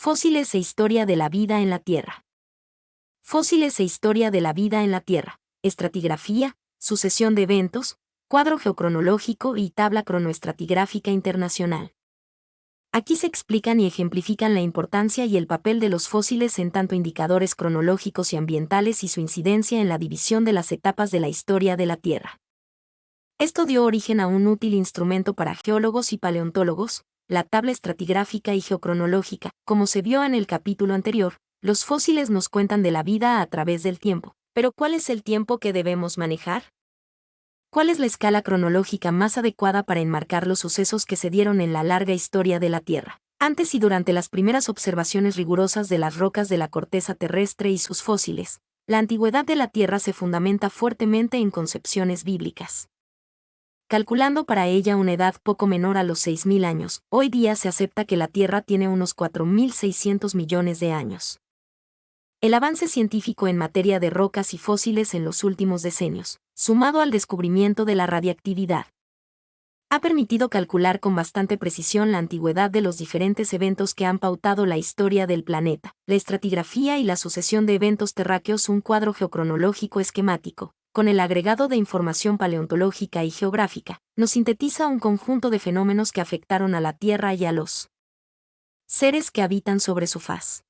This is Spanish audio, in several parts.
Fósiles e historia de la vida en la Tierra. Fósiles e historia de la vida en la Tierra, estratigrafía, sucesión de eventos, cuadro geocronológico y tabla cronoestratigráfica internacional. Aquí se explican y ejemplifican la importancia y el papel de los fósiles en tanto indicadores cronológicos y ambientales y su incidencia en la división de las etapas de la historia de la Tierra. Esto dio origen a un útil instrumento para geólogos y paleontólogos, la tabla estratigráfica y geocronológica. Como se vio en el capítulo anterior, los fósiles nos cuentan de la vida a través del tiempo. Pero ¿cuál es el tiempo que debemos manejar? ¿Cuál es la escala cronológica más adecuada para enmarcar los sucesos que se dieron en la larga historia de la Tierra, antes y durante las primeras observaciones rigurosas de las rocas de la corteza terrestre y sus fósiles? La antigüedad de la Tierra se fundamenta fuertemente en concepciones bíblicas. Calculando para ella una edad poco menor a los 6.000 años, hoy día se acepta que la Tierra tiene unos 4.600 millones de años. El avance científico en materia de rocas y fósiles en los últimos decenios, sumado al descubrimiento de la radiactividad, ha permitido calcular con bastante precisión la antigüedad de los diferentes eventos que han pautado la historia del planeta. La estratigrafía y la sucesión de eventos terráqueos, un cuadro geocronológico esquemático, con el agregado de información paleontológica y geográfica, nos sintetiza un conjunto de fenómenos que afectaron a la Tierra y a los seres que habitan sobre su faz.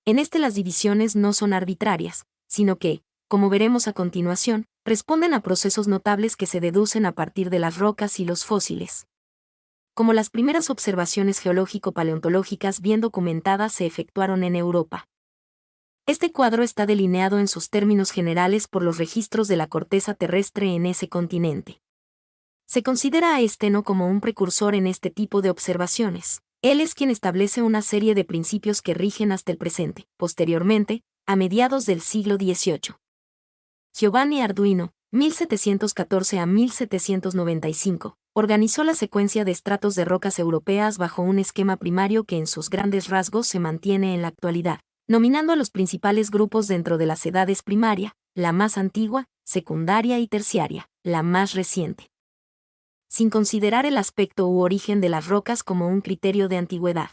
En este las divisiones no son arbitrarias, sino que, como veremos a continuación, responden a procesos notables que se deducen a partir de las rocas y los fósiles. Como las primeras observaciones geológico-paleontológicas bien documentadas se efectuaron en Europa. Este cuadro está delineado en sus términos generales por los registros de la corteza terrestre en ese continente. Se considera a Steno como un precursor en este tipo de observaciones. Él es quien establece una serie de principios que rigen hasta el presente. Posteriormente, a mediados del siglo XVIII, Giovanni Arduino, 1714 a 1795, organizó la secuencia de estratos de rocas europeas bajo un esquema primario que en sus grandes rasgos se mantiene en la actualidad, nominando a los principales grupos dentro de las edades primaria, la más antigua, secundaria y terciaria, la más reciente, sin considerar el aspecto u origen de las rocas como un criterio de antigüedad.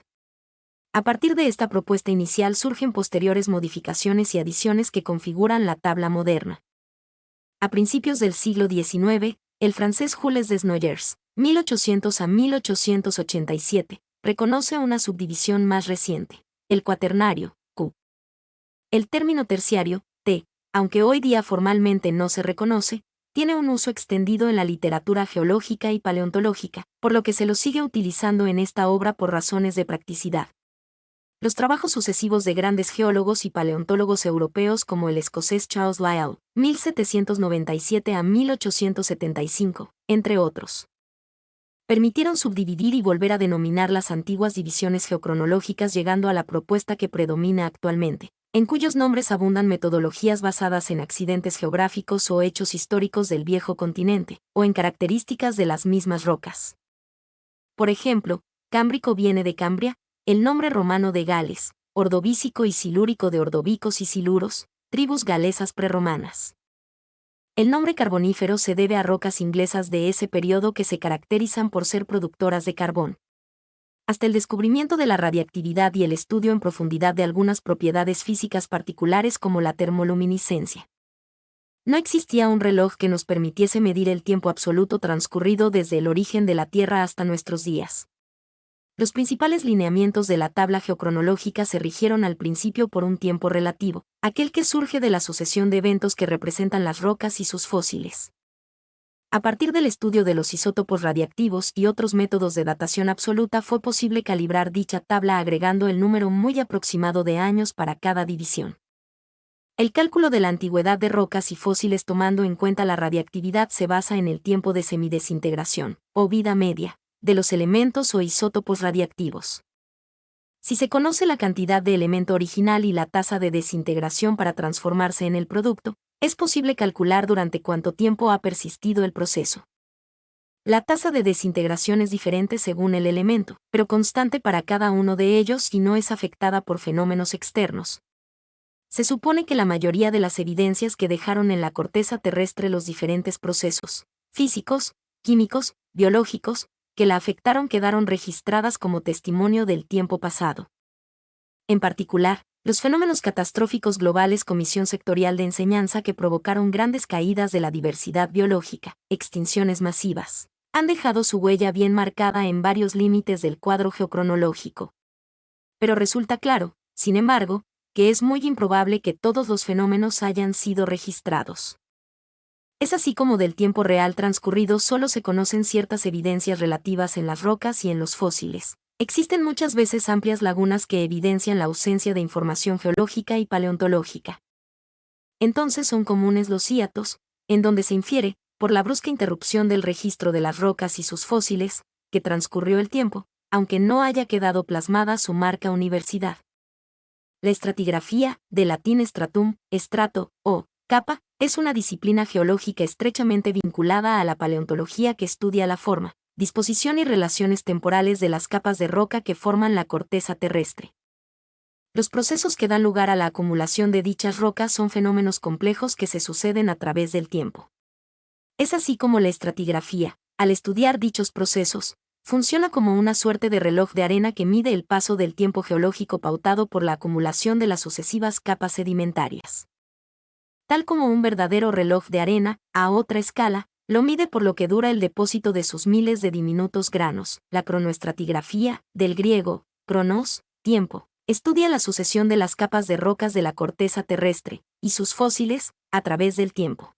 A partir de esta propuesta inicial surgen posteriores modificaciones y adiciones que configuran la tabla moderna. A principios del siglo XIX, el francés Jules Desnoyers, 1800 a 1887, reconoce una subdivisión más reciente, el cuaternario, Q. El término terciario, T, aunque hoy día formalmente no se reconoce, tiene un uso extendido en la literatura geológica y paleontológica, por lo que se lo sigue utilizando en esta obra por razones de practicidad. Los trabajos sucesivos de grandes geólogos y paleontólogos europeos como el escocés Charles Lyell, 1797 a 1875, entre otros, permitieron subdividir y volver a denominar las antiguas divisiones geocronológicas, llegando a la propuesta que predomina actualmente, en cuyos nombres abundan metodologías basadas en accidentes geográficos o hechos históricos del viejo continente, o en características de las mismas rocas. Por ejemplo, cámbrico viene de Cambria, el nombre romano de Gales, ordovícico y silúrico de ordovicos y siluros, tribus galesas prerromanas. El nombre carbonífero se debe a rocas inglesas de ese periodo que se caracterizan por ser productoras de carbón. Hasta el descubrimiento de la radiactividad y el estudio en profundidad de algunas propiedades físicas particulares como la termoluminiscencia, no existía un reloj que nos permitiese medir el tiempo absoluto transcurrido desde el origen de la Tierra hasta nuestros días. Los principales lineamientos de la tabla geocronológica se rigieron al principio por un tiempo relativo, aquel que surge de la sucesión de eventos que representan las rocas y sus fósiles. A partir del estudio de los isótopos radiactivos y otros métodos de datación absoluta fue posible calibrar dicha tabla agregando el número muy aproximado de años para cada división. El cálculo de la antigüedad de rocas y fósiles tomando en cuenta la radiactividad se basa en el tiempo de semidesintegración, o vida media, de los elementos o isótopos radiactivos. Si se conoce la cantidad de elemento original y la tasa de desintegración para transformarse en el producto, es posible calcular durante cuánto tiempo ha persistido el proceso. La tasa de desintegración es diferente según el elemento, pero constante para cada uno de ellos y no es afectada por fenómenos externos. Se supone que la mayoría de las evidencias que dejaron en la corteza terrestre los diferentes procesos físicos, químicos, biológicos, que la afectaron quedaron registradas como testimonio del tiempo pasado. En particular, los fenómenos catastróficos globales Comisión Sectorial de Enseñanza que provocaron grandes caídas de la diversidad biológica, extinciones masivas, han dejado su huella bien marcada en varios límites del cuadro geocronológico. Pero resulta claro, sin embargo, que es muy improbable que todos los fenómenos hayan sido registrados. Es así como del tiempo real transcurrido solo se conocen ciertas evidencias relativas en las rocas y en los fósiles. Existen muchas veces amplias lagunas que evidencian la ausencia de información geológica y paleontológica. Entonces son comunes los hiatos, en donde se infiere, por la brusca interrupción del registro de las rocas y sus fósiles, que transcurrió el tiempo, aunque no haya quedado plasmada su marca universidad. La estratigrafía, de latín stratum, estrato, o capa, es una disciplina geológica estrechamente vinculada a la paleontología que estudia la forma, disposición y relaciones temporales de las capas de roca que forman la corteza terrestre. Los procesos que dan lugar a la acumulación de dichas rocas son fenómenos complejos que se suceden a través del tiempo. Es así como la estratigrafía, al estudiar dichos procesos, funciona como una suerte de reloj de arena que mide el paso del tiempo geológico pautado por la acumulación de las sucesivas capas sedimentarias. Tal como un verdadero reloj de arena, a otra escala, lo mide por lo que dura el depósito de sus miles de diminutos granos. La cronoestratigrafía, del griego, cronos, tiempo, estudia la sucesión de las capas de rocas de la corteza terrestre, y sus fósiles, a través del tiempo.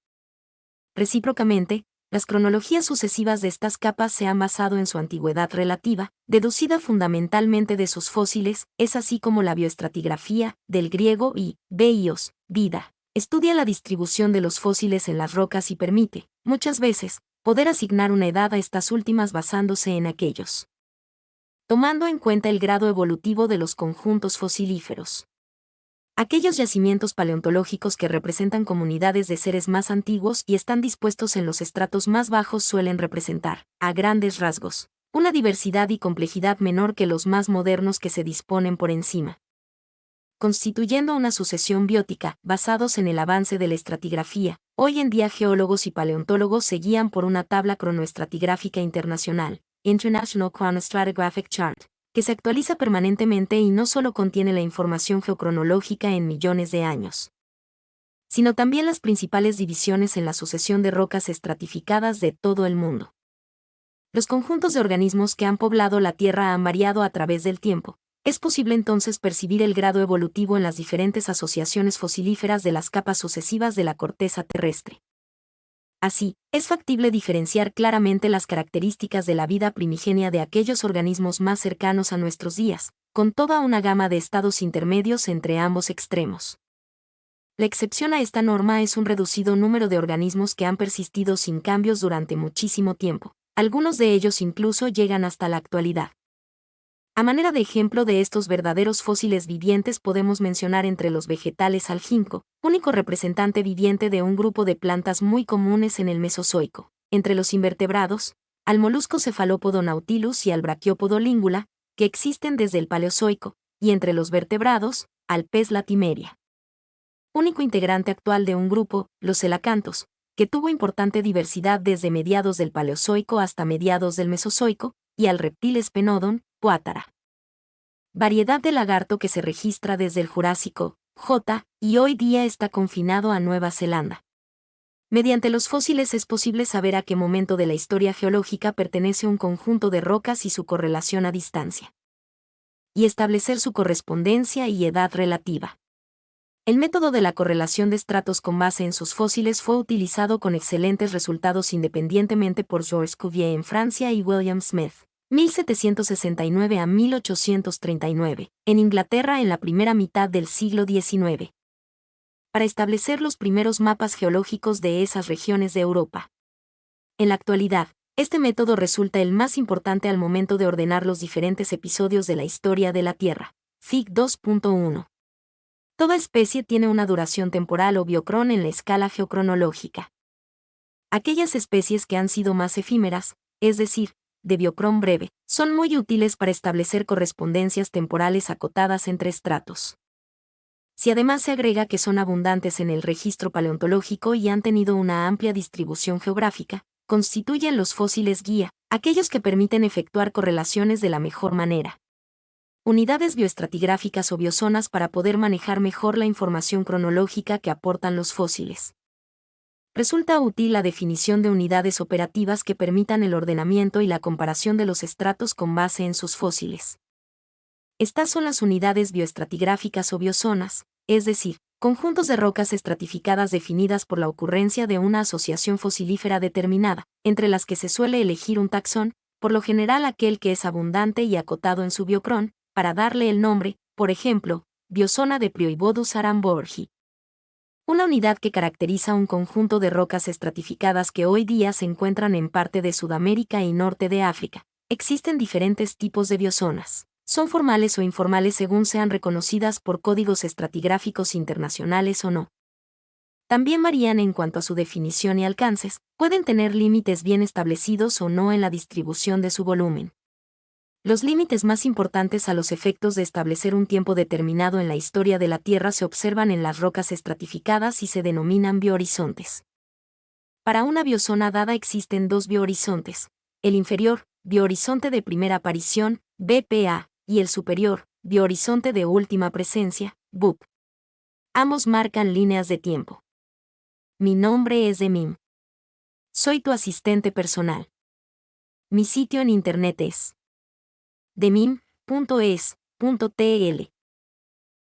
Recíprocamente, las cronologías sucesivas de estas capas se han basado en su antigüedad relativa, deducida fundamentalmente de sus fósiles, es así como la bioestratigrafía, del griego y bios, vida, estudia la distribución de los fósiles en las rocas y permite, muchas veces, poder asignar una edad a estas últimas basándose en aquellos. Tomando en cuenta el grado evolutivo de los conjuntos fosilíferos. Aquellos yacimientos paleontológicos que representan comunidades de seres más antiguos y están dispuestos en los estratos más bajos suelen representar, a grandes rasgos, una diversidad y complejidad menor que los más modernos que se disponen por encima. Constituyendo una sucesión biótica, basados en el avance de la estratigrafía, hoy en día geólogos y paleontólogos se guían por una tabla cronoestratigráfica internacional, International Chronostratigraphic Chart, que se actualiza permanentemente y no solo contiene la información geocronológica en millones de años, sino también las principales divisiones en la sucesión de rocas estratificadas de todo el mundo. Los conjuntos de organismos que han poblado la Tierra han variado a través del tiempo. Es posible entonces percibir el grado evolutivo en las diferentes asociaciones fosilíferas de las capas sucesivas de la corteza terrestre. Así, es factible diferenciar claramente las características de la vida primigenia de aquellos organismos más cercanos a nuestros días, con toda una gama de estados intermedios entre ambos extremos. La excepción a esta norma es un reducido número de organismos que han persistido sin cambios durante muchísimo tiempo. Algunos de ellos incluso llegan hasta la actualidad. A manera de ejemplo de estos verdaderos fósiles vivientes podemos mencionar entre los vegetales al ginkgo, único representante viviente de un grupo de plantas muy comunes en el Mesozoico, entre los invertebrados, al molusco cefalópodo Nautilus y al braquiópodo Língula, que existen desde el Paleozoico, y entre los vertebrados, al pez Latimeria. Único integrante actual de un grupo, los celacantos, que tuvo importante diversidad desde mediados del Paleozoico hasta mediados del Mesozoico, y al reptil Sphenodon, Poátara. Variedad de lagarto que se registra desde el Jurásico, J, y hoy día está confinado a Nueva Zelanda. Mediante los fósiles es posible saber a qué momento de la historia geológica pertenece un conjunto de rocas y su correlación a distancia. Y establecer su correspondencia y edad relativa. El método de la correlación de estratos con base en sus fósiles fue utilizado con excelentes resultados independientemente por Georges Cuvier en Francia y William Smith, 1769 a 1839, en Inglaterra en la primera mitad del siglo XIX, para establecer los primeros mapas geológicos de esas regiones de Europa. En la actualidad, este método resulta el más importante al momento de ordenar los diferentes episodios de la historia de la Tierra. Fig 2.1. Toda especie tiene una duración temporal o biocrón en la escala geocronológica. Aquellas especies que han sido más efímeras, es decir, de biocrón breve, son muy útiles para establecer correspondencias temporales acotadas entre estratos. Si además se agrega que son abundantes en el registro paleontológico y han tenido una amplia distribución geográfica, constituyen los fósiles guía, aquellos que permiten efectuar correlaciones de la mejor manera. Unidades bioestratigráficas o biozonas para poder manejar mejor la información cronológica que aportan los fósiles. Resulta útil la definición de unidades operativas que permitan el ordenamiento y la comparación de los estratos con base en sus fósiles. Estas son las unidades bioestratigráficas o biozonas, es decir, conjuntos de rocas estratificadas definidas por la ocurrencia de una asociación fosilífera determinada, entre las que se suele elegir un taxón, por lo general aquel que es abundante y acotado en su biocrón, para darle el nombre, por ejemplo, biozona de Prioibodus aramborgi. Una unidad que caracteriza un conjunto de rocas estratificadas que hoy día se encuentran en parte de Sudamérica y norte de África. Existen diferentes tipos de biozonas. Son formales o informales según sean reconocidas por códigos estratigráficos internacionales o no. También varían en cuanto a su definición y alcances, pueden tener límites bien establecidos o no en la distribución de su volumen. Los límites más importantes a los efectos de establecer un tiempo determinado en la historia de la Tierra se observan en las rocas estratificadas y se denominan biohorizontes. Para una biozona dada existen dos biohorizontes: el inferior, biohorizonte de primera aparición, BPA, y el superior, biohorizonte de última presencia, BUP. Ambos marcan líneas de tiempo. Mi nombre es Demim. Soy tu asistente personal. Mi sitio en internet es demim.es.tl.